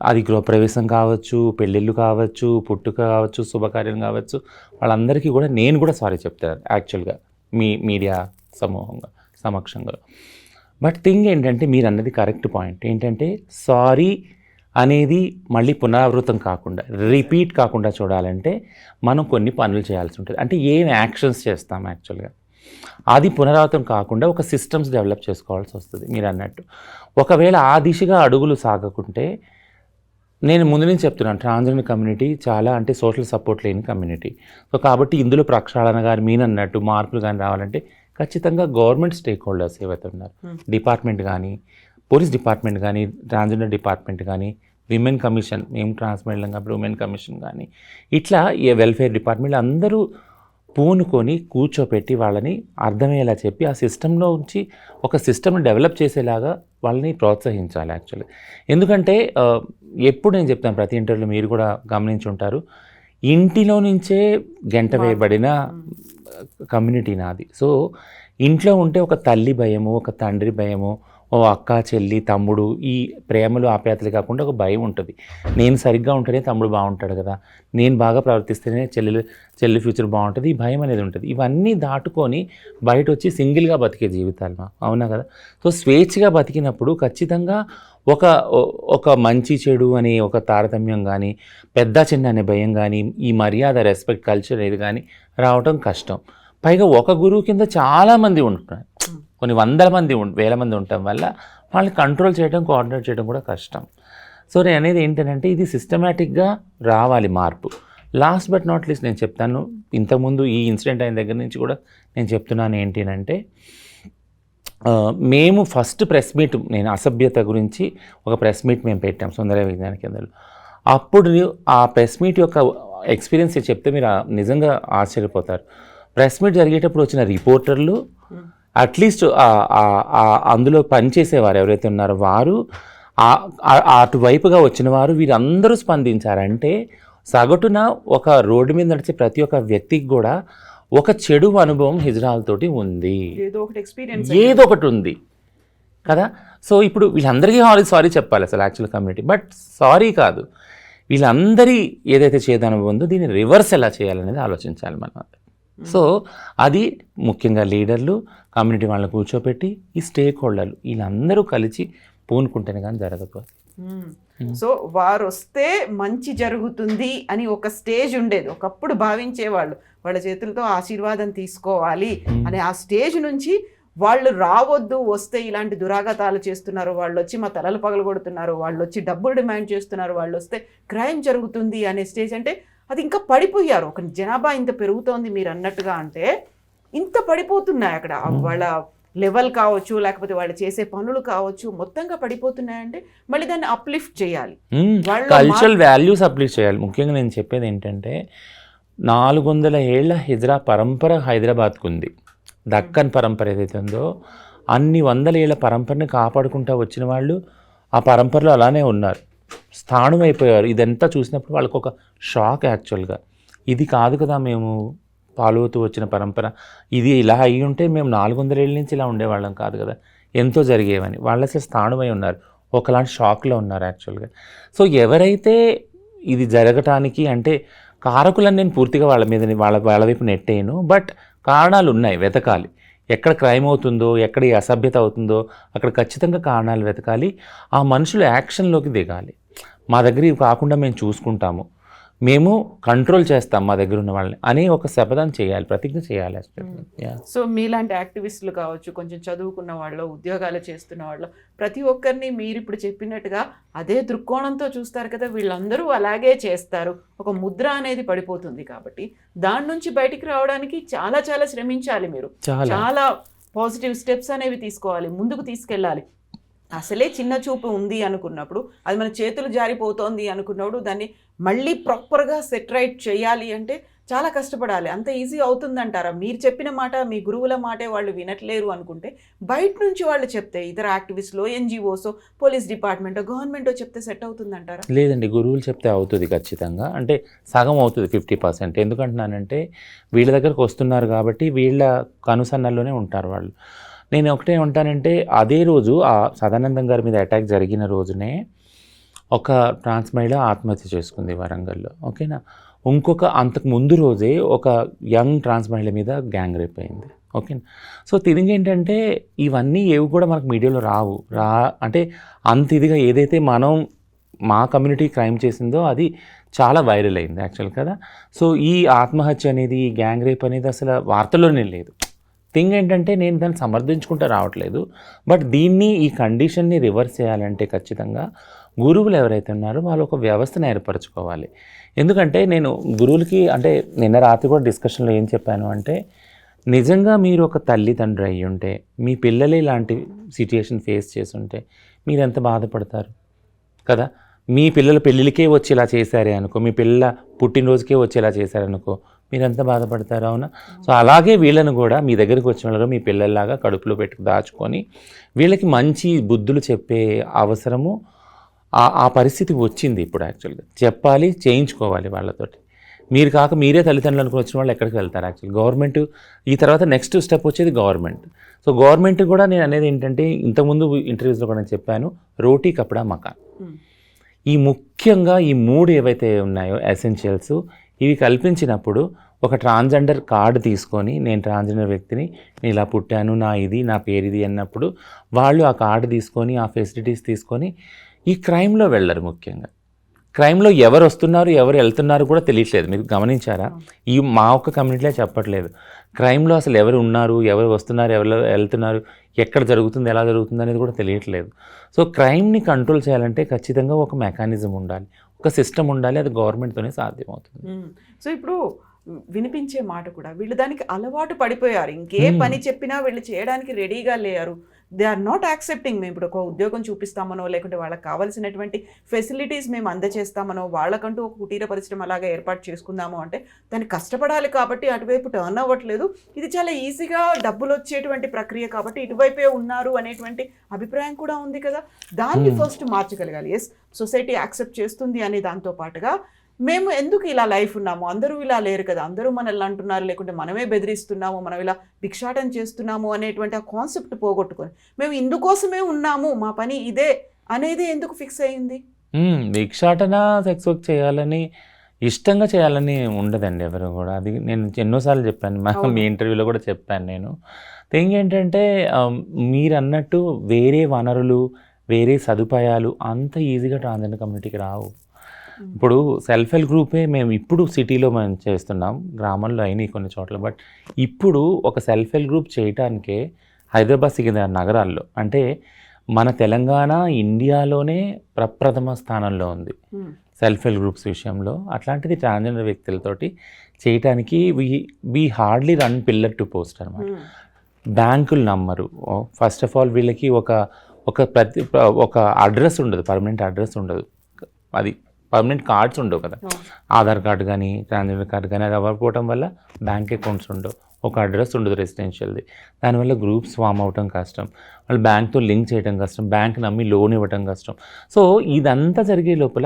అది గృహప్రవేశం కావచ్చు, పెళ్ళిళ్ళు కావచ్చు, పుట్టుక కావచ్చు, శుభకార్యం కావచ్చు, వాళ్ళందరికీ కూడా నేను కూడా సారీ చెప్తాను యాక్చువల్గా మీ మీడియా సమక్షంగా. బట్ థింగ్ ఏంటంటే మీరు అన్నది కరెక్ట్ పాయింట్ ఏంటంటే సారీ అనేది మళ్ళీ పునరావృతం కాకుండా రిపీట్ కాకుండా చూడాలంటే మనం కొన్ని పనులు చేయాల్సి ఉంటుంది. అంటే ఏం యాక్షన్స్ చేస్తాం యాక్చువల్గా అది పునరావృతం కాకుండా ఒక సిస్టమ్స్ డెవలప్ చేసుకోవాల్సి వస్తుంది. మీరు అన్నట్టు ఒకవేళ ఆ దిశగా అడుగులు సాగకుంటే, నేను ముందు నుంచి చెప్తున్నాను ట్రాన్స్జెండర్ కమ్యూనిటీ చాలా అంటే సోషల్ సపోర్ట్ లేని కమ్యూనిటీ. సో కాబట్టి ఇందులో ప్రక్షాళన కానీ మీనన్నట్టు మార్పులు కానీ రావాలంటే ఖచ్చితంగా గవర్నమెంట్ స్టేక్ హోల్డర్స్ ఏవైతే ఉన్నారు, డిపార్ట్మెంట్ కానీ, పోలీస్ డిపార్ట్మెంట్ కానీ, ట్రాన్స్జెండర్ డిపార్ట్మెంట్ కానీ, విమెన్ కమిషన్, మేము ట్రాన్స్జెండర్ కాబట్టి విమెన్ కమిషన్ కానీ, ఇట్లా ఏ వెల్ఫేర్ డిపార్ట్మెంట్ అందరూ పూనుకొని కూర్చోపెట్టి వాళ్ళని అర్థమయ్యేలా చెప్పి ఆ సిస్టంలో ఉంచి ఒక సిస్టమ్ని డెవలప్ చేసేలాగా వాళ్ళని ప్రోత్సహించాలి యాక్చువల్లీ. ఎందుకంటే ఎప్పుడు నేను చెప్తాను ప్రతి ఇంటర్వ్యూలో, మీరు కూడా గమనించి ఉంటారు, ఇంటిలో నుంచే గంట వేయబడిన కమ్యూనిటీ నాది. సో ఇంట్లో ఉంటే ఒక తల్లి భయము, ఒక తండ్రి భయము, ఓ అక్క చెల్లి తమ్ముడు, ఈ ప్రేమలు ఆప్యాయతలు కాకుండా ఒక భయం ఉంటుంది. నేను సరిగ్గా ఉంటేనే తమ్ముడు బాగుంటాడు కదా, నేను బాగా ప్రవర్తిస్తేనే చెల్లి ఫ్యూచర్ బాగుంటుంది, ఈ భయం అనేది ఉంటుంది. ఇవన్నీ దాటుకొని బయట వచ్చి సింగిల్గా బతికే జీవితాలు, అవునా కదా. సో స్వేచ్ఛగా బతికినప్పుడు ఖచ్చితంగా ఒక మంచి చెడు అనే ఒక తారతమ్యం కానీ, పెద్ద చిన్న అనే భయం కానీ, ఈ మర్యాద రెస్పెక్ట్ కల్చర్ అనేది కానీ రావటం కష్టం. పైగా ఒక గురువు కింద చాలామంది ఉంటున్నారు, కొన్ని వేల మంది ఉండటం వల్ల వాళ్ళని కంట్రోల్ చేయడం, కోఆర్డినేట్ చేయడం కూడా కష్టం. సో నేను అనేది ఏంటంటే ఇది సిస్టమేటిక్గా రావాలి మార్పు. లాస్ట్ బట్ నాట్ లీస్ట్ నేను చెప్తాను, ఇంతకుముందు ఈ ఇన్సిడెంట్ అయిన దగ్గర నుంచి కూడా నేను చెప్తున్నాను ఏంటి అంటే, మేము ఫస్ట్ ప్రెస్ మీట్, నేను అసభ్యత గురించి ఒక ప్రెస్ మీట్ మేము పెట్టాం సుందర విజ్ఞాన కేంద్రంలో. అప్పుడు ఆ ప్రెస్ మీట్ యొక్క ఎక్స్పీరియన్స్ చెప్తే మీరు నిజంగా ఆశ్చర్యపోతారు. ప్రెస్ మీట్ జరిగేటప్పుడు వచ్చిన రిపోర్టర్లు, అట్లీస్ట్ అందులో పనిచేసేవారు ఎవరైతే ఉన్నారో వారు, అటువైపుగా వచ్చిన వారు, వీరందరూ స్పందించారంటే సగటున ఒక రోడ్డు మీద నడిచే ప్రతి ఒక్క వ్యక్తికి కూడా ఒక చెడు అనుభవం హిజ్రాలతోటి ఉంది, ఏదో ఒకటి ఉంది కదా. సో ఇప్పుడు వీళ్ళందరికీ సారీ చెప్పాలి అసలు యాక్చువల్ కమ్యూనిటీ, బట్ సారీ కాదు, వీళ్ళందరి ఏదైతే చేదు అనుభవం ఉందో దీన్ని రివర్స్ ఎలా చేయాలనేది ఆలోచించాలి మనం. సో అది ముఖ్యంగా లీడర్లు, కమ్యూనిటీ వాళ్ళని కూర్చోపెట్టి ఈ స్టేక్ హోల్డర్లు వీళ్ళందరూ కలిసి పూనుకుంటేనే కానీ జరగకపోతే. సో వారు వస్తే మంచి జరుగుతుంది అని ఒక స్టేజ్ ఉండేది, ఒకప్పుడు భావించేవాళ్ళు, వాళ్ళ చేతులతో ఆశీర్వాదం తీసుకోవాలి అనే ఆ స్టేజ్ నుంచి వాళ్ళు రావద్దు, వస్తే ఇలాంటి దురాఘాతాలు చేస్తున్నారు, వాళ్ళు వచ్చి మా తలలు పగలగొడుతున్నారు, వాళ్ళు వచ్చి డబ్బులు డిమాండ్ చేస్తున్నారు, వాళ్ళు వస్తే క్రైమ్ జరుగుతుంది అనే స్టేజ్ అంటే అది ఇంకా పడిపోయారు. ఒక జనాభా ఇంత పెరుగుతోంది మీరు అన్నట్టుగా, అంటే ఇంత పడిపోతున్నాయి అక్కడ వాళ్ళ లెవెల్ కావచ్చు, లేకపోతే వాళ్ళు చేసే పనులు కావచ్చు, మొత్తంగా పడిపోతున్నాయంటే మళ్ళీ దాన్ని అప్లిఫ్ట్ చేయాలి, కల్చరల్ వాల్యూస్ అప్లిఫ్ట్ చేయాలి. ముఖ్యంగా నేను చెప్పేది ఏంటంటే 400 ఏళ్ల హిజ్రా పరంపర హైదరాబాద్కు ఉంది. దక్కన్ పరంపర ఏదైతే ఉందో అన్ని 100 ఏళ్ల పరంపరని కాపాడుకుంటూ వచ్చిన వాళ్ళు ఆ పరంపరలో అలానే ఉన్నారు, స్థానం అయిపోయారు. ఇదంతా చూసినప్పుడు వాళ్ళకు ఒక షాక్ యాక్చువల్గా, ఇది కాదు కదా మేము ఫాలో వచ్చిన పరంపర, ఇది ఇలా అయ్యి ఉంటే మేము 400 ఏళ్ళ నుంచి ఇలా ఉండేవాళ్ళం కాదు కదా, ఎంతో జరిగేవని వాళ్ళు అసలు స్థానమై ఉన్నారు, ఒకలాంటి షాక్లో ఉన్నారు యాక్చువల్గా. సో ఎవరైతే ఇది జరగటానికి అంటే కారకులను నేను పూర్తిగా వాళ్ళ మీద వాళ్ళ వైపు నెట్టేయను, బట్ కారణాలు ఉన్నాయి, వెతకాలి. ఎక్కడ క్రైమ్ అవుతుందో, ఎక్కడ ఈ అసభ్యత అవుతుందో అక్కడ ఖచ్చితంగా కారణాలు వెతకాలి, ఆ మనుషులు యాక్షన్లోకి దిగాలి. మా దగ్గర ఇవి కాకుండా మేము చూసుకుంటాము, మేము కంట్రోల్ చేస్తాం మా దగ్గర ఉన్న వాళ్ళని అనే ఒక శపథం చేయాలి, ప్రతిజ్ఞ చేయాలి. సో మీలాంటి యాక్టివిస్టులు కావచ్చు, కొంచెం చదువుకున్న వాళ్ళు, ఉద్యోగాలు చేస్తున్న వాళ్ళు, ప్రతి ఒక్కరిని మీరు ఇప్పుడు చెప్పినట్టుగా అదే దృక్కోణంతో చూస్తారు కదా, వీళ్ళందరూ అలాగే చేస్తారు, ఒక ముద్ర అనేది పడిపోతుంది. కాబట్టి దాని నుంచి బయటికి రావడానికి చాలా చాలా శ్రమించాలి, మీరు చాలా పాజిటివ్ స్టెప్స్ అనేవి తీసుకోవాలి, ముందుకు తీసుకెళ్ళాలి. అసలే చిన్న చూపు ఉంది అనుకున్నప్పుడు, అది మన చేతులు జారిపోతోంది అనుకున్నప్పుడు దాన్ని మళ్ళీ ప్రాపర్గా సెట్ రైట్ చేయాలి అంటే చాలా కష్టపడాలి. అంత ఈజీ అవుతుందంటారా? మీరు చెప్పిన మాట, మీ గురువుల మాటే వాళ్ళు వినట్లేరు అనుకుంటే, బయట నుంచి వాళ్ళు చెప్తే ఇతర యాక్టివిస్ట్లో, ఎన్జిఓసో, పోలీస్ డిపార్ట్మెంటో, గవర్నమెంటో చెప్తే సెట్ అవుతుందంటారా? లేదండి, గురువులు చెప్తే అవుతుంది ఖచ్చితంగా. అంటే సగం అవుతుంది, 50%. ఎందుకంటున్నానంటే వీళ్ళ దగ్గరకు వస్తున్నారు కాబట్టి వీళ్ళ కనుసన్నల్లోనే ఉంటారు వాళ్ళు. నేను ఒకటే ఉంటానంటే, అదే రోజు ఆ సదానందం గారి మీద అటాక్ జరిగిన రోజునే ఒక ట్రాన్స్ మహిళ ఆత్మహత్య చేసుకుంది వరంగల్లో, ఓకేనా. ఇంకొక అంతకు ముందు రోజే ఒక యంగ్ ట్రాన్స్ మహిళ మీద గ్యాంగ్ రేప్ అయింది, ఓకేనా. సో తిరిగి ఏంటంటే ఇవన్నీ ఏవి కూడా మనకు మీడియాలో రావు. అంటే అంత ఇదిగా ఏదైతే మా కమ్యూనిటీ క్రైమ్ చేసిందో అది చాలా వైరల్ అయింది యాక్చువల్ కదా. సో ఈ ఆత్మహత్య అనేది, ఈ గ్యాంగ్ రేప్ అనేది అసలు వార్తల్లోనే లేదు. థింగ్ ఏంటంటే నేను దాన్ని సమర్థించుకుంటూ రావట్లేదు, బట్ దీన్ని, ఈ కండిషన్ని రివర్స్ చేయాలంటే ఖచ్చితంగా గురువులు ఎవరైతే ఉన్నారో వాళ్ళు ఒక వ్యవస్థను ఏర్పరచుకోవాలి. ఎందుకంటే నేను గురువులకి, అంటే నిన్న రాత్రి కూడా డిస్కషన్లో ఏం చెప్పాను అంటే, నిజంగా మీరు ఒక తల్లిదండ్రి అయ్యి ఉంటే, మీ పిల్లలు ఇలాంటి సిచ్యుయేషన్ ఫేస్ చేసి ఉంటే మీరు ఎంత బాధపడతారు కదా. మీ పిల్లల పెళ్ళిళ్ళకే వచ్చి ఇలా చేశారే అనుకో, మీ పిల్లల పుట్టినరోజుకే వచ్చి ఇలా చేశారనుకో, మీరు ఎంత బాధపడతారు, అవునా. సో అలాగే వీళ్ళను కూడా మీ దగ్గరికి వచ్చిన వాళ్ళు మీ పిల్లల్లాగా కడుపులో పెట్టుకు దాచుకొని వీళ్ళకి మంచి బుద్ధులు చెప్పే అవసరము, ఆ పరిస్థితి వచ్చింది ఇప్పుడు. యాక్చువల్గా చెప్పాలి, చేయించుకోవాలి వాళ్ళతోటి. మీరు కాక మీరే తల్లిదండ్రులు అనుకుని వచ్చిన వాళ్ళు ఎక్కడికి వెళ్తారు యాక్చువల్. గవర్నమెంట్ ఈ తర్వాత నెక్స్ట్ స్టెప్ వచ్చేది గవర్నమెంట్. సో గవర్నమెంట్ కూడా నేను అనేది ఏంటంటే, ఇంతకుముందు ఇంటర్వ్యూస్లో కూడా నేను చెప్పాను, రోటీ కపడా మకాన్, ఈ ముఖ్యంగా ఈ 3 ఏవైతే ఉన్నాయో ఎసెన్షియల్స్, ఇవి కల్పించినప్పుడు ఒక ట్రాన్స్జెండర్ కార్డు తీసుకొని, నేను ట్రాన్స్జెండర్ వ్యక్తిని, నేను ఇలా పుట్టాను, నా పేరు ఇది అన్నప్పుడు వాళ్ళు ఆ కార్డు తీసుకొని, ఆ ఫెసిలిటీస్ తీసుకొని ఈ క్రైమ్లో వెళ్ళరు. ముఖ్యంగా క్రైమ్లో ఎవరు వస్తున్నారు, ఎవరు వెళ్తున్నారు కూడా తెలియట్లేదు. మీరు గమనించారా? ఈ మా ఒక్క కమ్యూనిటీలో చెప్పట్లేదు. క్రైమ్లో అసలు ఎవరు ఉన్నారు, ఎవరు వస్తున్నారు, ఎవరు వెళ్తున్నారు, ఎక్కడ జరుగుతుంది, ఎలా జరుగుతుంది అనేది కూడా తెలియట్లేదు. సో క్రైమ్ని కంట్రోల్ చేయాలంటే ఖచ్చితంగా ఒక మెకానిజం ఉండాలి, ఒక సిస్టమ్ ఉండాలి. అది గవర్నమెంట్తోనే సాధ్యమవుతుంది. సో ఇప్పుడు వినిపించే మాట కూడా, వీళ్ళు దానికి అలవాటు పడిపోయారు. ఇంకే పని చెప్పినా వీళ్ళు చేయడానికి రెడీగా లేరు. They are not accepting. మేము ఇప్పుడు ఒక ఉద్యోగం చూపిస్తామనో, లేకుంటే వాళ్ళకి కావాల్సినటువంటి ఫెసిలిటీస్ మేము అందజేస్తామనో, వాళ్ళకంటూ ఒక కుటీర పరిశ్రమ అలాగా ఏర్పాటు చేసుకుందాము అంటే దాన్ని కష్టపడాలి కాబట్టి అటువైపు టర్న్ అవ్వట్లేదు. ఇది చాలా ఈజీగా డబ్బులు వచ్చేటువంటి ప్రక్రియ కాబట్టి ఇటువైపే ఉన్నారు అనేటువంటి అభిప్రాయం కూడా ఉంది కదా. దాన్ని ఫస్ట్ మార్చగలగాలి. ఎస్, సొసైటీ యాక్సెప్ట్ చేస్తుంది అనే దాంతో పాటుగా మేము ఎందుకు ఇలా లైఫ్ ఉన్నాము, అందరూ ఇలా లేరు కదా, అందరూ మనల్ని అంటున్నారు, లేకుంటే మనమే బెదిరిస్తున్నాము, మనం ఇలా భిక్షాటం చేస్తున్నాము అనేటువంటి ఆ కాన్సెప్ట్ పోగొట్టుకొని మేము ఇందుకోసమే ఉన్నాము, మా పని ఇదే అనేది ఎందుకు ఫిక్స్ అయ్యింది? భిక్షాటన, సెక్స్ వర్క్ చేయాలని, ఇష్టంగా చేయాలని ఉండదండి ఎవరు కూడా. అది నేను ఎన్నోసార్లు చెప్పాను, మీ ఇంటర్వ్యూలో కూడా చెప్పాను నేను. థింగ్ ఏంటంటే, మీరు అన్నట్టు వేరే వనరులు, వేరే సదుపాయాలు అంత ఈజీగా ట్రాన్స్జెండర్ కమ్యూనిటీకి రావు. ఇప్పుడు సెల్ఫ్ హెల్ప్ గ్రూపే మేము ఇప్పుడు సిటీలో మనం చేస్తున్నాం, గ్రామంలో అయినాయి కొన్ని చోట్ల. బట్ ఇప్పుడు ఒక సెల్ఫ్ హెల్ప్ గ్రూప్ చేయటానికే హైదరాబాద్, సికింద్రాబాద్ నగరాల్లో, అంటే మన తెలంగాణ ఇండియాలోనే ప్రప్రథమ స్థానంలో ఉంది సెల్ఫ్ హెల్ప్ గ్రూప్స్ విషయంలో. అట్లాంటిది ట్రాన్స్జెండర్ వ్యక్తులతోటి చేయటానికి we hardly run pillar to post అనమాట. బ్యాంకులు నమ్మరు. ఫస్ట్ ఆఫ్ ఆల్ వీళ్ళకి ఒక అడ్రస్ ఉండదు, పర్మనెంట్ అడ్రస్ ఉండదు. అది పర్మనెంట్ కార్డ్స్ ఉండవు కదా, ఆధార్ కార్డు కానీ ట్రాన్స్జెండర్ కార్డు కానీ, అది అవ్వకపోవడం వల్ల బ్యాంక్ అకౌంట్స్ ఉండవు, ఒక అడ్రస్ ఉండదు రెసిడెన్షియల్ది. దానివల్ల గ్రూప్స్ ఫామ్ అవ్వటం కష్టం, వాళ్ళు బ్యాంక్తో లింక్ చేయడం కష్టం, బ్యాంక్ నమ్మి లోన్ ఇవ్వటం కష్టం. సో ఇదంతా జరిగే లోపల,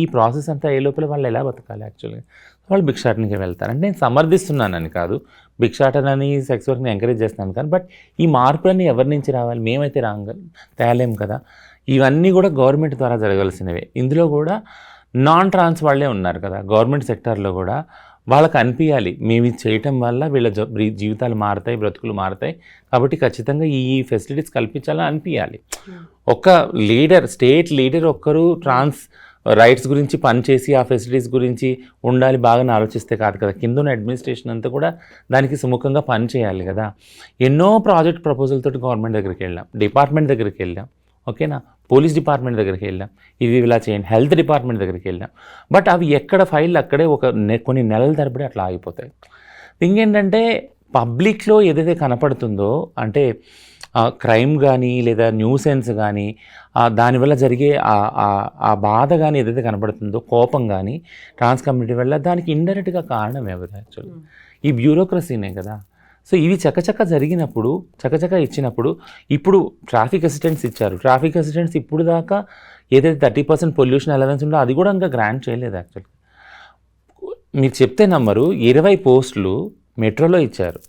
ఈ ప్రాసెస్ అంతా అయ్యే లోపల వాళ్ళు ఎలా బతకాలి యాక్చువల్గా? వాళ్ళు భిక్షాటనకి వెళ్తారు. అంటే నేను సమర్థిస్తున్నానని కాదు, భిక్షాటనని, సెక్స్ వర్క్ని ఎంకరేజ్ చేస్తున్నాను కానీ, బట్ ఈ మార్పులన్నీ ఎవరి నుంచి రావాలి? మేమైతే తేలేం కదా. ఇవన్నీ కూడా గవర్నమెంట్ ద్వారా జరగాల్సినవే. ఇందులో కూడా నాన్ ట్రాన్స్ వాళ్ళే ఉన్నారు కదా గవర్నమెంట్ సెక్టార్లో కూడా. వాళ్ళకి అనిపించాలి, మేము ఇది చేయటం వల్ల వీళ్ళ జీవితాలు మారుతాయి, బ్రతుకులు మారుతాయి, కాబట్టి ఖచ్చితంగా ఈ ఫెసిలిటీస్ కల్పించాలని అనిపించాలి. ఒక లీడర్, స్టేట్ లీడర్ ఒక్కరు ట్రాన్స్ రైట్స్ గురించి పనిచేసి ఆ ఫెసిలిటీస్ గురించి ఉండాలి బాగా ఆలోచిస్తే కాదు కదా. కింద ఉన్న అడ్మినిస్ట్రేషన్ అంతా కూడా దానికి సుముఖంగా పని చేయాలి కదా. ఎన్నో ప్రాజెక్ట్ ప్రపోజల్ తోటి గవర్నమెంట్ దగ్గరికి వెళ్ళాం, డిపార్ట్మెంట్ దగ్గరికి వెళ్ళాం, ఓకేనా, పోలీస్ డిపార్ట్మెంట్ దగ్గరికి వెళ్ళాం, ఇవి ఇలా చేయండి, హెల్త్ డిపార్ట్మెంట్ దగ్గరికి వెళ్ళాం. బట్ అవి ఎక్కడ ఫైల్ అక్కడే కొన్ని నెలల తరబడి అట్లా ఆగిపోతాయి. ఇంకేంటంటే పబ్లిక్లో ఏదైతే కనపడుతుందో, అంటే క్రైమ్ కానీ లేదా న్యూసెన్స్ కానీ దానివల్ల జరిగే ఆ బాధ కానీ ఏదైతే కనబడుతుందో, కోపం కానీ ట్రాన్స్ కమ్యూనిటీ వల్ల, దానికి ఇండైరెక్ట్గా కారణం ఎవరు యాక్చువల్లీ? ఈ బ్యూరోక్రసీనే కదా. సో ఇవి చకచక జరిగినప్పుడు, చకచక ఇచ్చినప్పుడు, ఇప్పుడు ట్రాఫిక్ అసిస్టెంట్స్ ఇచ్చారు. ట్రాఫిక్ అసిస్టెంట్స్ ఇప్పుడు దాకా ఏదైతే 30% పొల్యూషన్ అలవెన్స్ ఉందో అది కూడా ఇంకా గ్రాంట్ చేయలేదు యాక్చువల్గా. మీరు చెప్తే నమ్మరు, 20 పోస్టులు మెట్రోలో ఇచ్చారు.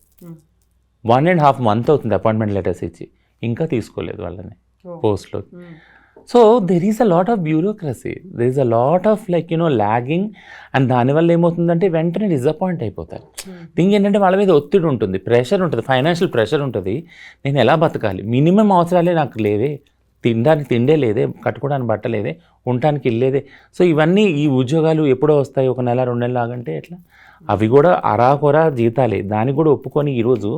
1.5 month అవుతుంది అపాయింట్మెంట్ లెటర్స్ ఇచ్చి, ఇంకా తీసుకోలేదు వాళ్ళని పోస్ట్లో. So there is a lot of bureaucracy, there is a lot of logging. And దానివల్ల ఏమవుతుందంటే వెంటనే డిసప్పాయింట్ అయిపోతారు. థింగ్ ఏంటంటే వాళ్ళ మీద ఒత్తిడి ఉంటుంది, ప్రెషర్ ఉంటుంది, ఫైనాన్షియల్ ప్రెషర్ ఉంటుంది. నేను ఎలా బతకాలి, మినిమం అవసరాలే నాకు లేవే, తినడానికి తిండే లేదే, కట్టుకోవడానికి బట్ట లేదే, ఉండటానికి ఇల్లేదే. సో ఇవన్నీ, ఈ ఉద్యోగాలు ఎప్పుడో వస్తాయి, 1 నెల 2 నెలలు ఆగంటే ఎట్లా? అవి కూడా అరాకొరా జీతాలే. దానికి కూడా ఒప్పుకొని ఈరోజు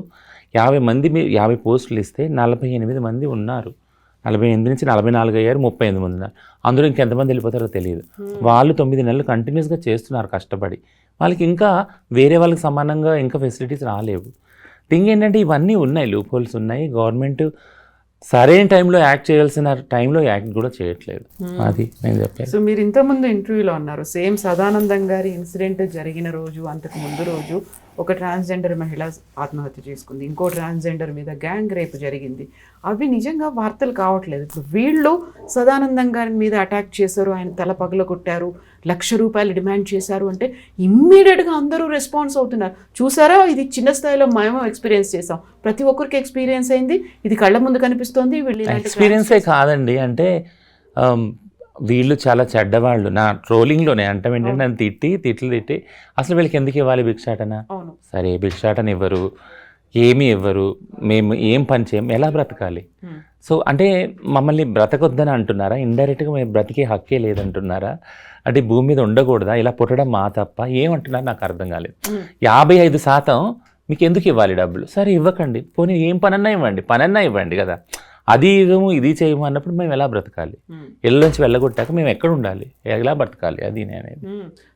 50 పోస్టులు ఇస్తే 48 మంది ఉన్నారు. 48 నుంచి 44 అయ్యారు, 35 మంది ఉన్నారు. అందులో ఇంకెంతమంది వెళ్ళిపోతారో తెలియదు. వాళ్ళు 9 నెలలు కంటిన్యూస్గా చేస్తున్నారు కష్టపడి. వాళ్ళకి ఇంకా వేరే వాళ్ళకి సమానంగా ఇంకా ఫెసిలిటీస్ రాలేవు. థింగ్ ఏంటంటే ఇవన్నీ ఉన్నాయి, లూప్ హోల్స్ ఉన్నాయి. గవర్నమెంట్ సరైన టైంలో యాక్ట్ చేయాల్సిన టైంలో యాక్ట్ కూడా చేయట్లేదు. అది నేను చెప్పాను. సో మీరు ఇంతకుముందు ఇంటర్వ్యూలో అన్నారు, సేమ్ సదానందం గారి ఇన్సిడెంట్ జరిగిన రోజు, అంతకు ముందు రోజు ఒక ట్రాన్స్జెండర్ మహిళ ఆత్మహత్య చేసుకుంది, ఇంకో ట్రాన్స్జెండర్ మీద గ్యాంగ్ రేప్ జరిగింది. అవి నిజంగా వార్తలు కావట్లేదు. ఇప్పుడు వీళ్ళు సదానందం గారి మీద అటాక్ చేశారు, ఆయన తల పగలగొట్టారు, ₹1,00,000 డిమాండ్ చేశారు అంటే ఇమ్మీడియట్గా అందరూ రెస్పాన్స్ అవుతున్నారు. చూసారా, ఇది చిన్న స్థాయిలో మేము ఎక్స్పీరియన్స్ చేసాం, ప్రతి ఒక్కరికి ఎక్స్పీరియన్స్ అయింది, ఇది కళ్ళ ముందు కనిపిస్తోంది. వీళ్ళు ఎక్స్పీరియన్సే కాదండి, అంటే వీళ్ళు చాలా చెడ్డవాళ్ళు. నా ట్రోలింగ్లోనే అంటే ఏంటంటే నన్ను తిట్టి అసలు వీళ్ళకి ఎందుకు ఇవ్వాలి భిక్షాటన? సరే భిక్షాటన ఇవ్వరు, ఏమీ ఇవ్వరు, మేము ఏం పని చేయం, ఎలా బ్రతకాలి? సో అంటే మమ్మల్ని బ్రతకొద్దని అంటున్నారా? ఇండైరెక్ట్గా మేము బ్రతికే హక్కే లేదంటున్నారా? అంటే భూమి మీద ఉండకూడదా? ఇలా పుట్టడం మా తప్ప? ఏమంటున్నారు నాకు అర్థం కాలేదు. 55% మీకు ఎందుకు ఇవ్వాలి డబ్బులు? సరే ఇవ్వకండి, పోనీ ఏం పనన్నా ఇవ్వండి కదా. అది ఇవ్వము, ఇది చేయము అన్నప్పుడు మేము ఎలా బ్రతకాలి? ఇళ్ళ నుంచి వెళ్ళగొట్టాక మేము ఎక్కడ ఉండాలి, ఎలా బ్రతకాలి? అది నేనేది.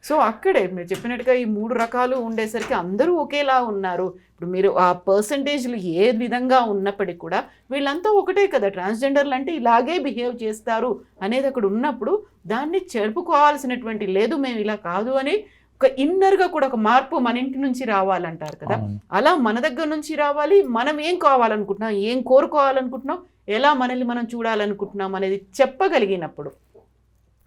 సో అక్కడే మీరు చెప్పినట్టుగా ఈ 3 రకాలు ఉండేసరికి అందరూ ఒకేలా ఉన్నారు. ఇప్పుడు మీరు ఆ పర్సంటేజ్లు ఏ విధంగా ఉన్నప్పటికీ కూడా వీళ్ళంతా ఒకటే కదా. ట్రాన్స్జెండర్లు అంటే ఇలాగే బిహేవ్ చేస్తారు అనేది అక్కడ ఉన్నప్పుడు దాన్ని చెరుపుకోవాల్సినటువంటి లేదు, మేము ఇలా కాదు అని ఒక ఇన్నర్గా కూడా ఒక మార్పు మన ఇంటి నుంచి రావాలంటారు కదా. అలా మన దగ్గర నుంచి రావాలి. మనం ఏం కావాలనుకుంటున్నాం, ఏం కోరుకోవాలనుకుంటున్నాం, ఎలా మనల్ని మనం చూడాలనుకుంటున్నాం అనేది చెప్పగలిగినప్పుడు,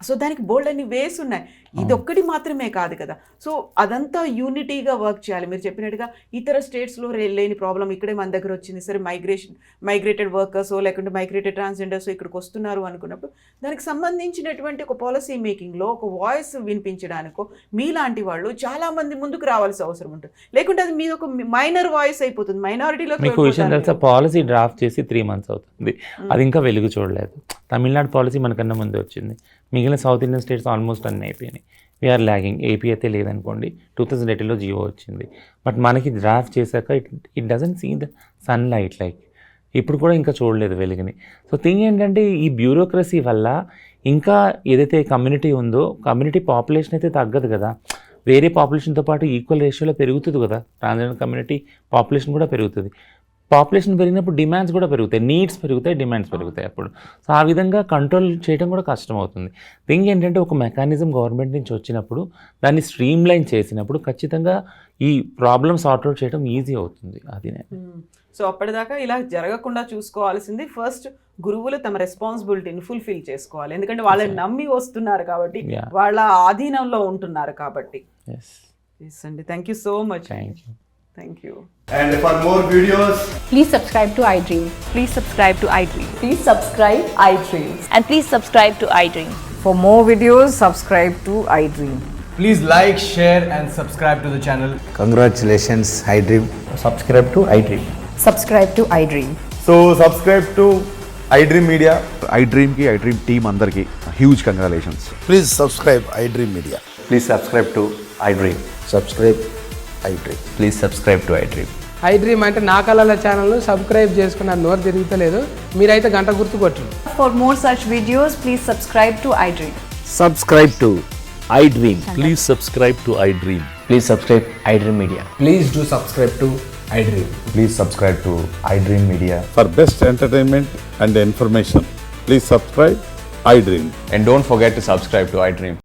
సో దానికి బోల్డ్ అన్ని వేస్ ఉన్నాయి. ఇదొక్కటి మాత్రమే కాదు కదా. సో అదంతా యూనిటీగా వర్క్ చేయాలి. మీరు చెప్పినట్టుగా ఇతర స్టేట్స్లో లేని ప్రాబ్లం ఇక్కడే మన దగ్గర వచ్చింది. సరే మైగ్రేటెడ్ వర్కర్స్ లేకుంటే మైగ్రేటెడ్ ట్రాన్స్జెండర్స్ ఇక్కడికి వస్తున్నారు అనుకున్నప్పుడు దానికి సంబంధించినటువంటి ఒక పాలసీ మేకింగ్లో ఒక వాయిస్ వినిపించడానికో మీలాంటి వాళ్ళు చాలామంది ముందుకు రావాల్సిన అవసరం ఉంటుంది. లేకుంటే అది మీద ఒక మైనర్ వాయిస్ అయిపోతుంది, మైనారిటీలో. మీకు విషయం తెలుసా, పాలసీ డ్రాఫ్ట్ చేసి 3 months అవుతుంది, అది ఇంకా వెలుగు చూడలేదు. తమిళనాడు పాలసీ మనకన్నా ముందే వచ్చింది, మిగిలిన సౌత్ ఇండియన్ స్టేట్స్ ఆల్మోస్ట్ అన్నీ అయిపోయినాయి. We are lagging. ఏపీ అయితే లేదనుకోండి, 2018లో జియో వచ్చింది. బట్ మనకి డ్రాఫ్ట్ చేశాక it doesn't see the sunlight, like ఇప్పుడు కూడా ఇంకా చూడలేదు వెలుగుని. సో థింగ్ ఏంటంటే ఈ బ్యూరోక్రసీ వల్ల ఇంకా ఏదైతే కమ్యూనిటీ ఉందో, కమ్యూనిటీ పాపులేషన్ అయితే తగ్గదు కదా, వేరే పాపులేషన్తో పాటు ఈక్వల్ రేషియోలో పెరుగుతుంది కదా. ట్రాన్స్జెండర్ కమ్యూనిటీ పాపులేషన్ కూడా పెరుగుతుంది. పాపులేషన్ పెరిగినప్పుడు డిమాండ్స్ కూడా పెరుగుతాయి, నీడ్స్ పెరుగుతాయి, డిమాండ్స్ పెరుగుతాయి అప్పుడు. సో ఆ విధంగా కంట్రోల్ చేయడం కూడా కష్టం అవుతుంది. థింగ్ ఏంటంటే ఒక మెకానిజం గవర్నమెంట్ నుంచి వచ్చినప్పుడు దాన్ని స్ట్రీమ్లైన్ చేసినప్పుడు ఖచ్చితంగా ఈ ప్రాబ్లమ్ సార్ట్అవుట్ చేయడం ఈజీ అవుతుంది. అది సో అప్పటిదాకా ఇలా జరగకుండా చూసుకోవాల్సింది ఫస్ట్ గురువులు తమ రెస్పాన్సిబిలిటీని ఫుల్ఫిల్ చేసుకోవాలి. ఎందుకంటే వాళ్ళని నమ్మి వస్తున్నారు కాబట్టి, వాళ్ళ ఆధీనంలో ఉంటున్నారు కాబట్టి. ఎస్ అండి, thank you so much. Thank you. And for more videos, please subscribe to iDream. Please subscribe to iDream. Please subscribe iDream. And please subscribe to iDream. For more videos, subscribe to iDream. please like, share and subscribe to the channel. Congratulations, iDream. Subscribe to iDream. Subscribe to iDream. So subscribe to iDream Media. iDream ki iDream team andarki huge congratulations. Please subscribe iDream Media. Please subscribe to iDream. Subscribe iDream. Please subscribe to iDream. iDream అంటే నా కళల ఛానల్ను subscribe చేసుకున్న నోరు తిరుగుతలేదు, మీరైతే గంట గుర్తు కొట్టండి. For more such videos, please subscribe to iDream. Subscribe to iDream. Please subscribe to iDream. Please subscribe iDream Media. Please do subscribe to iDream. Please subscribe to iDream Media. For best entertainment and information, please subscribe iDream. And don't forget to subscribe to iDream.